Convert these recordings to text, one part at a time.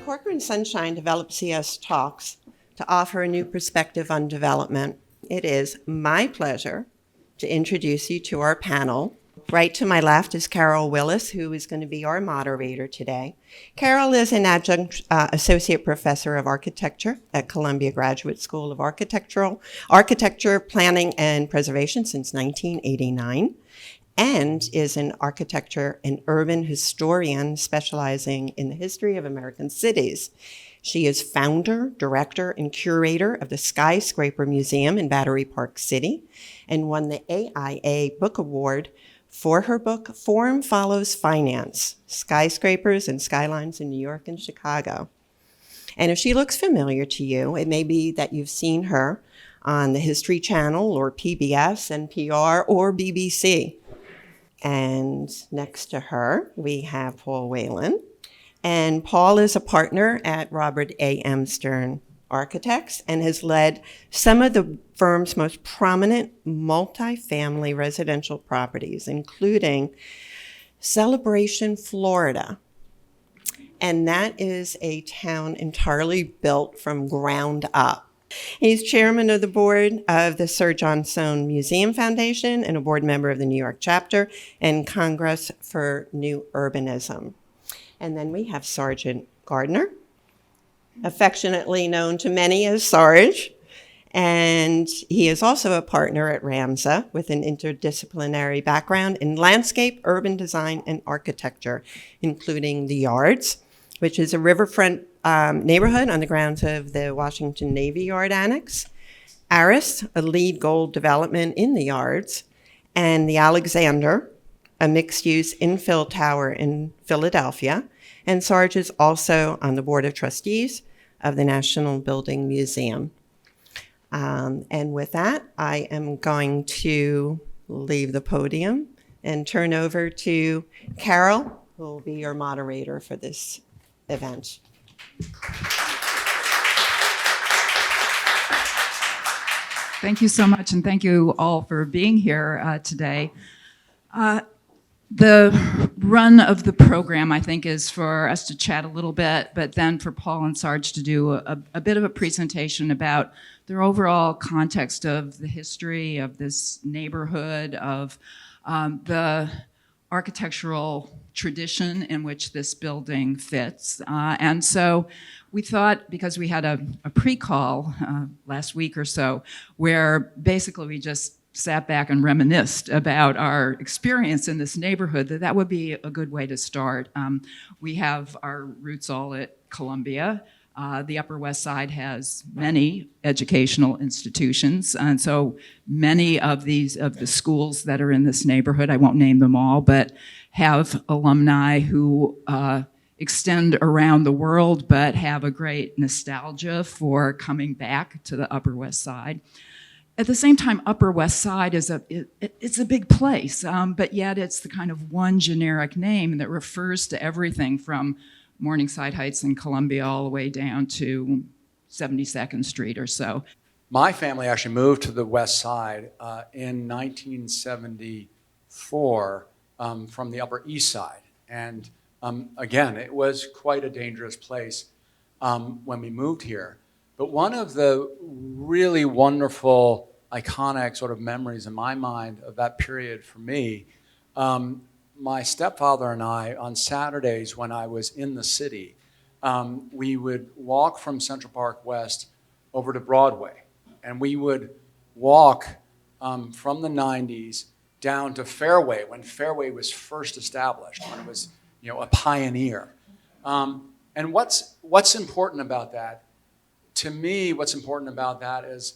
Corcoran Sunshine developed CS Talks to offer a new perspective on development. It is my pleasure to introduce you to our panel. Right to my left is Carol Willis, who is going to be our moderator today. Carol is an adjunct associate professor of architecture at Columbia Graduate School of Architecture, Planning, and Preservation since 1989, and is an architecture and urban historian specializing in the history of American cities. She is founder, director, and curator of the Skyscraper Museum in Battery Park City and won the AIA Book Award for her book, Form Follows Finance, Skyscrapers and Skylines in New York and Chicago. And if she looks familiar to you, it may be that you've seen her on the History Channel or PBS, NPR, or BBC. And next to her, we have Paul Whalen. And Paul is a partner at Robert A.M. Stern Architects and has led some of the firm's most prominent multifamily residential properties, including Celebration, Florida. And that is a town entirely built from ground up. He's chairman of the board of the Sir John Soane Museum Foundation and a board member of the New York chapter and Congress for New Urbanism. And then we have Sergeant Gardner, affectionately known to many as Sarge. And he is also a partner at RAMSA with an interdisciplinary background in landscape, urban design, and architecture, including the Yards, which is a riverfront neighborhood on the grounds of the Washington Navy Yard Annex, Aris, a LEED Gold development in the Yards, and the Alexander, a mixed-use infill tower in Philadelphia. And Sarge is also on the Board of Trustees of the National Building Museum. And with that, I am going to leave the podium and turn over to Carol, who will be your moderator for this event. Thank you so much, and thank you all for being here today. The run of the program, I think, is for us to chat a little bit, but then for Paul and Sarge to do a bit of a presentation about their overall context of the history of this neighborhood, of the architectural tradition in which this building fits. And so we thought, because we had a pre-call last week or so, where basically we just sat back and reminisced about our experience in this neighborhood, that would be a good way to start. We have our roots all at Columbia. The Upper West Side has many educational institutions, and so many of the schools that are in this neighborhood, I won't name them all, but have alumni who extend around the world, but have a great nostalgia for coming back to the Upper West Side. At the same time, Upper West Side is it's a big place, but yet it's the kind of one generic name that refers to everything from Morningside Heights in Columbia all the way down to 72nd Street or so. My family actually moved to the West Side in 1974 from the Upper East Side. And again, it was quite a dangerous place when we moved here. But one of the really wonderful, iconic sort of memories in my mind of that period for me, my stepfather and I, on Saturdays when I was in the city, we would walk from Central Park West over to Broadway. And we would walk from the 90s down to Fairway, when Fairway was first established, when it was, a pioneer. And what's important about that? To me, what's important about that is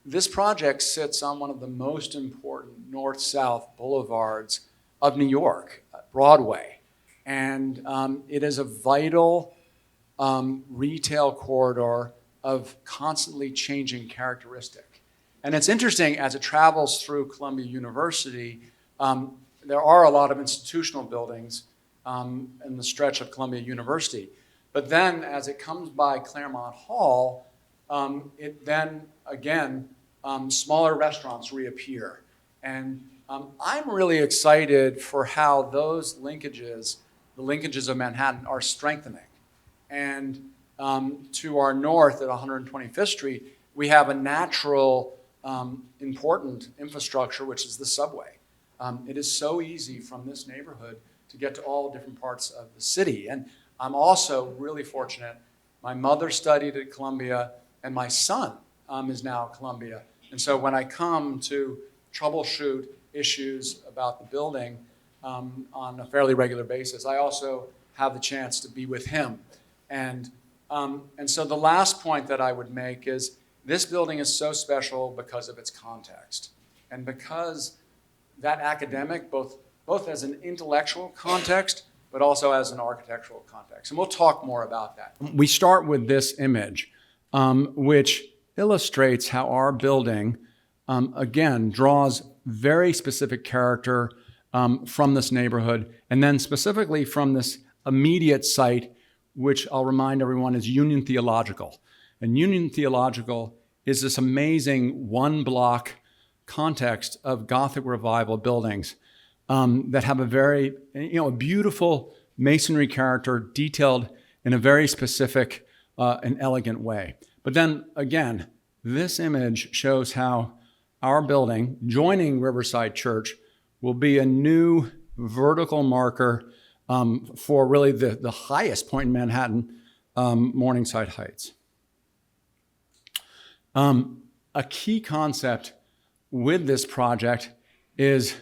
this project sits on one of the most important north-south boulevards of New York, Broadway. And it is a vital retail corridor of constantly changing characteristic. And it's interesting, as it travels through Columbia University, there are a lot of institutional buildings in the stretch of Columbia University. But then, as it comes by Claremont Hall, it then, again, smaller restaurants reappear. And I'm really excited for how those linkages, the linkages of Manhattan, are strengthening. And to our north at 125th Street, we have a natural, important infrastructure, which is the subway. It is so easy from this neighborhood to get to all different parts of the city. And I'm also really fortunate. My mother studied at Columbia, and my son is now at Columbia. And so when I come to troubleshoot issues about the building on a fairly regular basis, I also have the chance to be with him. And so the last point that I would make is this building is so special because of its context. And because that academic, both as an intellectual context, but also as an architectural context. And we'll talk more about that. We start with this image, which illustrates how our building, again, draws very specific character from this neighborhood, and then specifically from this immediate site, which I'll remind everyone is Union Theological. And Union Theological is this amazing one-block context of Gothic Revival buildings that have a very, a beautiful masonry character detailed in a very specific and elegant way. But then again, this image shows how our building, joining Riverside Church, will be a new vertical marker for really the highest point in Manhattan, Morningside Heights. A key concept with this project is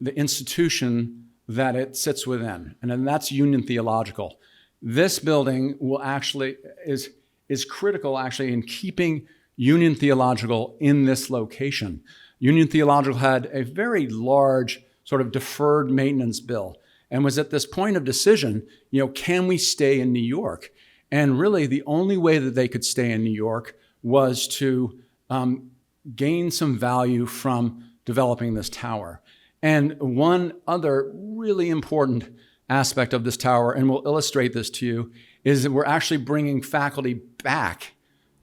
the institution that it sits within, and then that's Union Theological. This building will actually is critical actually in keeping Union Theological in this location. Union Theological had a very large sort of deferred maintenance bill and was at this point of decision, can we stay in New York? And really the only way that they could stay in New York was to gain some value from developing this tower. And one other really important aspect of this tower, and we'll illustrate this to you, is that we're actually bringing faculty back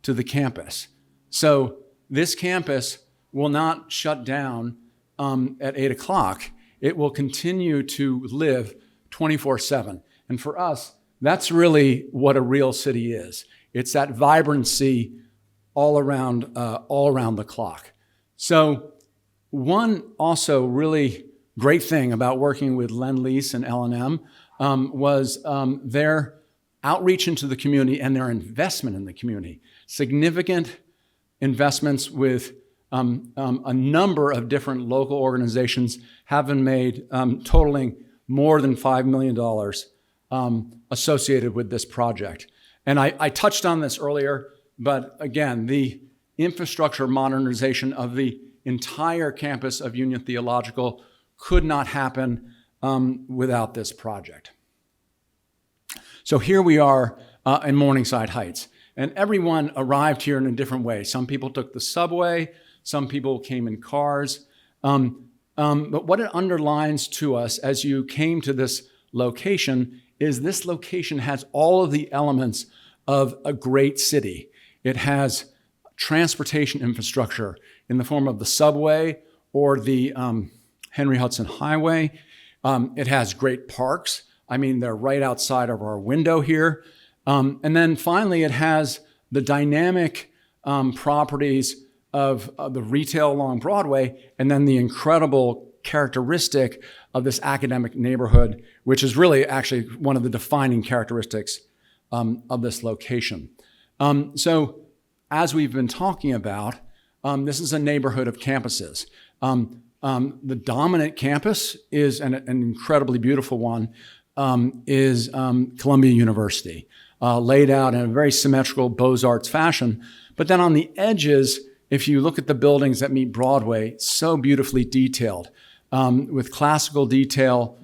to the campus. So this campus will not shut down at 8 o'clock. It will continue to live 24/7. And for us, that's really what a real city is. It's that vibrancy all around the clock. So one also really great thing about working with Lend-Lease and L&M was their outreach into the community and their investment in the community. Significant investments with a number of different local organizations have been made, totaling more than $5 million associated with this project. And I touched on this earlier, but again, the infrastructure modernization of the entire campus of Union Theological could not happen without this project. So here we are in Morningside Heights, and everyone arrived here in a different way. Some people took the subway, some people came in cars. But what it underlines to us as you came to this location is this location has all of the elements of a great city. It has transportation infrastructure in the form of the subway or the Henry Hudson Highway. It has great parks. I mean, they're right outside of our window here. And then finally, it has the dynamic properties of the retail along Broadway, and then the incredible characteristic of this academic neighborhood, which is really actually one of the defining characteristics of this location. So as we've been talking about, this is a neighborhood of campuses. The dominant campus is an incredibly beautiful one, is Columbia University, laid out in a very symmetrical Beaux-Arts fashion. But then on the edges, if you look at the buildings that meet Broadway, so beautifully detailed, with classical detail,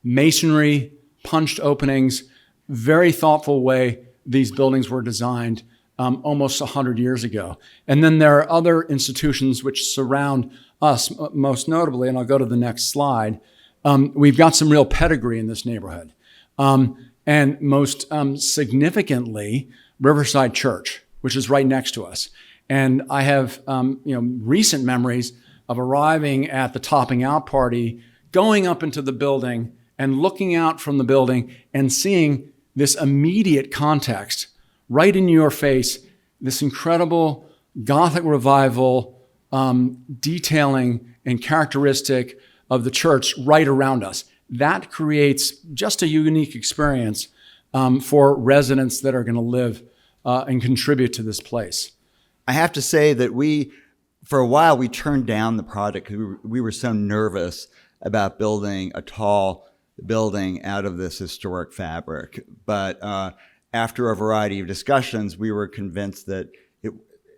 masonry, punched openings, very thoughtful way these buildings were designed almost 100 years ago. And then there are other institutions which surround us, most notably, and I'll go to the next slide. We've got some real pedigree in this neighborhood. And most significantly, Riverside Church, which is right next to us. And I have recent memories of arriving at the topping out party, going up into the building and looking out from the building and seeing this immediate context, right in your face, this incredible Gothic revival detailing and characteristic of the church right around us. That creates just a unique experience for residents that are going to live and contribute to this place. I have to say that for a while, we turned down the project because we were so nervous about building a tall building out of this historic fabric. But after a variety of discussions, we were convinced that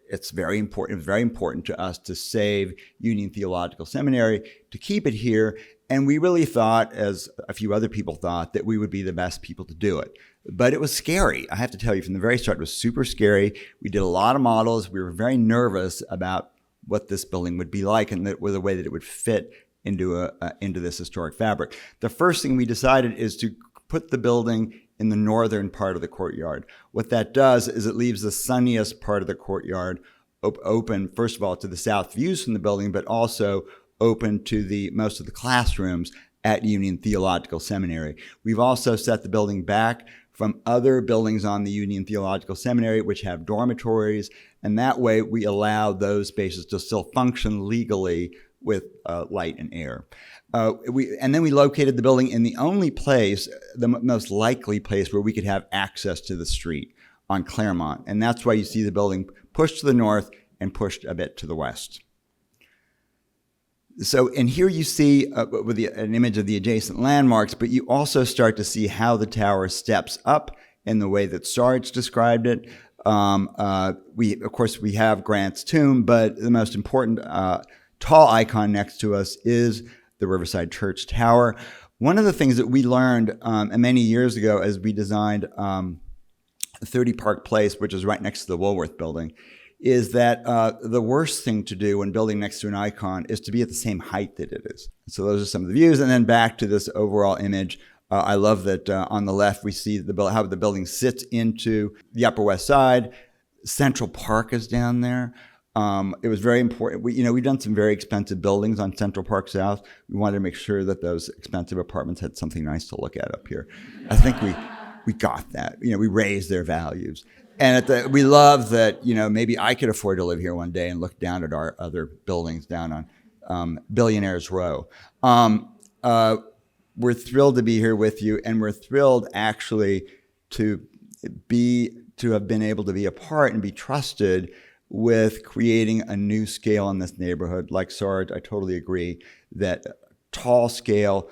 it's very important. It was very important to us to save Union Theological Seminary, to keep it here. And we really thought, as a few other people thought, that we would be the best people to do it. But it was scary. I have to tell you, from the very start, it was super scary. We did a lot of models. We were very nervous about what this building would be like and the way that it would fit into this historic fabric. The first thing we decided is to put the building in the northern part of the courtyard. What that does is it leaves the sunniest part of the courtyard open, first of all, to the south views from the building, but also open to most of the classrooms at Union Theological Seminary. We've also set the building back from other buildings on the Union Theological Seminary, which have dormitories, and that way we allow those spaces to still function legally with light and air. And then we located the building in the only place, the most likely place where we could have access to the street on Claremont. And that's why you see the building pushed to the north and pushed a bit to the west. So, and here you see an image of the adjacent landmarks, but you also start to see how the tower steps up in the way that Sarge described it. Of course, we have Grant's tomb, but the most important tall icon next to us is the Riverside Church Tower. One of the things that we learned many years ago as we designed 30 Park Place, which is right next to the Woolworth building, is that the worst thing to do when building next to an icon is to be at the same height that it is. So those are some of the views. And then back to this overall image. I love that on the left we see how the building sits into the Upper West Side. Central Park is down there. It was very important. We've done some very expensive buildings on Central Park South. We wanted to make sure that those expensive apartments had something nice to look at up here. I think we got that. We raised their values. And we love that, maybe I could afford to live here one day and look down at our other buildings down on Billionaires Row. We're thrilled to be here with you, and we're thrilled actually to have been able to be a part and be trusted with creating a new scale in this neighborhood. Like Sarge, I totally agree that tall scale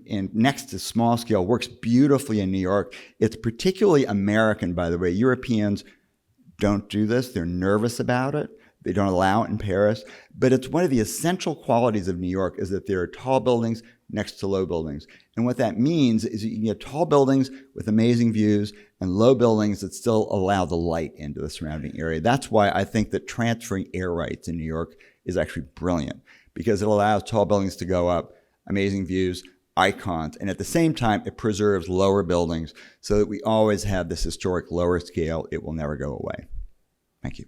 next to small scale works beautifully in New York. It's particularly American, by the way. Europeans don't do this. They're nervous about it. They don't allow it in Paris. But it's one of the essential qualities of New York is that there are tall buildings next to low buildings. And what that means is you can get tall buildings with amazing views and low buildings that still allow the light into the surrounding area. That's why I think that transferring air rights in New York is actually brilliant, because it allows tall buildings to go up, amazing views, icons, and at the same time, it preserves lower buildings so that we always have this historic lower scale. It will never go away. Thank you.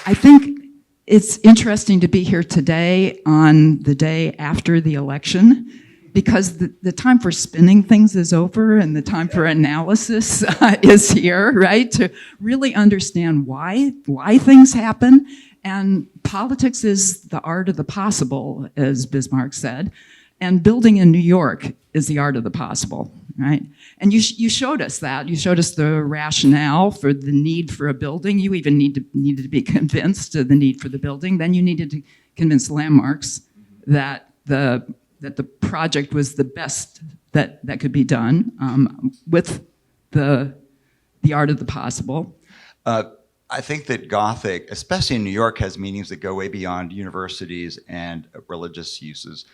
I think it's interesting to be here today on the day after the election, because the time for spinning things is over and the time for analysis is here, right? To really understand why things happen. And politics is the art of the possible, as Bismarck said. And building in New York is the art of the possible, right? And you showed us that. You showed us the rationale for the need for a building. You even needed to be convinced of the need for the building. Then you needed to convince Landmarks that the project was the best that could be done with the art of the possible. I think that Gothic, especially in New York, has meanings that go way beyond universities and religious uses.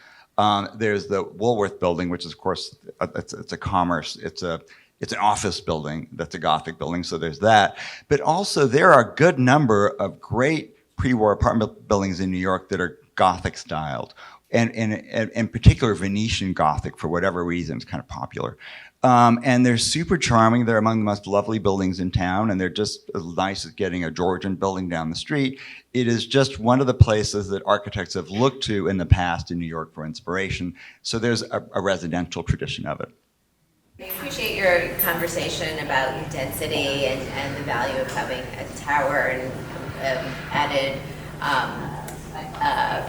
There's the Woolworth building, which is, of course, it's a commerce. It's an office building that's a Gothic building, so there's that. But also, there are a good number of great pre-war apartment buildings in New York that are Gothic styled, and in particular Venetian Gothic for whatever reason. It's kind of popular. And they're super charming. They're among the most lovely buildings in town, and they're just as nice as getting a Georgian building down the street. It is just one of the places that architects have looked to in the past in New York for inspiration. So there's a residential tradition of it. I appreciate your conversation about density and the value of having a tower and added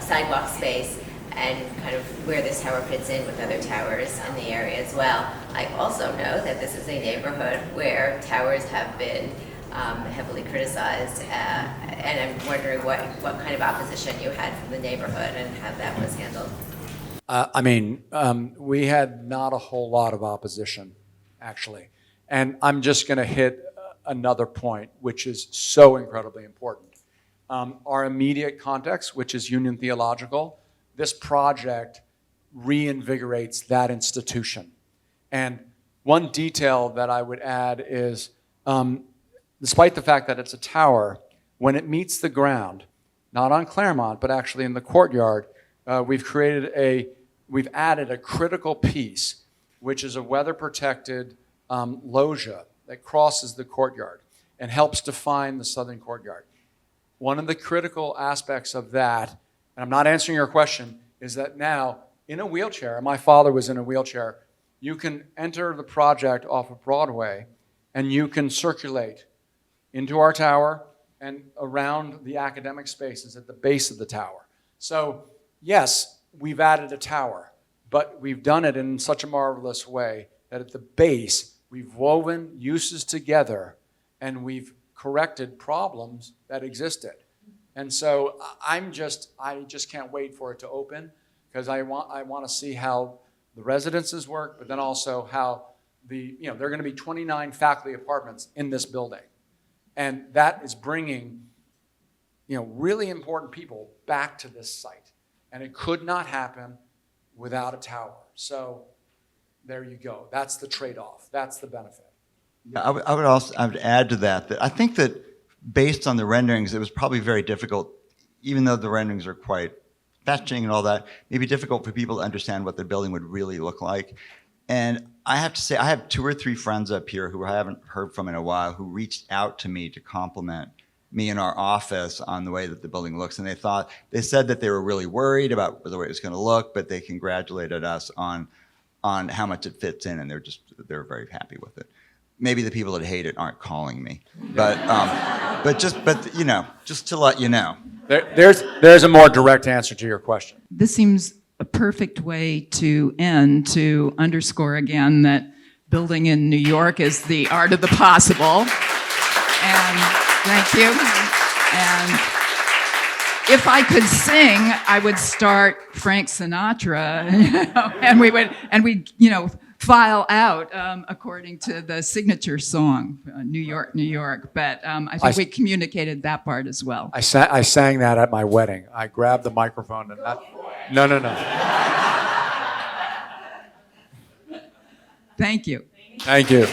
sidewalk space, and kind of where this tower fits in with other towers in the area as well. I also know that this is a neighborhood where towers have been heavily criticized, and I'm wondering what kind of opposition you had from the neighborhood and how that was handled. We had not a whole lot of opposition, actually. And I'm just going to hit another point, which is so incredibly important. Our immediate context, which is Union Theological, this project reinvigorates that institution. And one detail that I would add is, despite the fact that it's a tower, when it meets the ground, not on Claremont, but actually in the courtyard, we've added a critical piece, which is a weather-protected loggia that crosses the courtyard and helps define the southern courtyard. One of the critical aspects of that, and I'm not answering your question, is that now in a wheelchair, my father was in a wheelchair, you can enter the project off of Broadway and you can circulate into our tower and around the academic spaces at the base of the tower. So yes, we've added a tower, but we've done it in such a marvelous way that at the base, we've woven uses together and we've corrected problems that existed. And so I just can't wait for it to open, because I want to see how the residences work, but then also how there are going to be 29 faculty apartments in this building. And that is bringing, really important people back to this site. And it could not happen without a tower. So there you go. That's the trade-off. That's the benefit. I would add to that I think that based on the renderings, it was probably very difficult, even though the renderings are quite fetching and all that, maybe difficult for people to understand what the building would really look like. And I have to say, I have 2 or 3 friends up here who I haven't heard from in a while who reached out to me to compliment me in our office on the way that the building looks. And they said that they were really worried about the way it was going to look, but they congratulated us on how much it fits in, and they're very happy with it. Maybe the people that hate it aren't calling me, but just to let you know. There's a more direct answer to your question. This seems a perfect way to end, to underscore again that building in New York is the art of the possible. And thank you. And if I could sing, I would start Frank Sinatra, and we'd file out according to the signature song, New York, New York. But I think we communicated that part as well. I sang that at my wedding. I grabbed the microphone and No. Thank you. Thank you.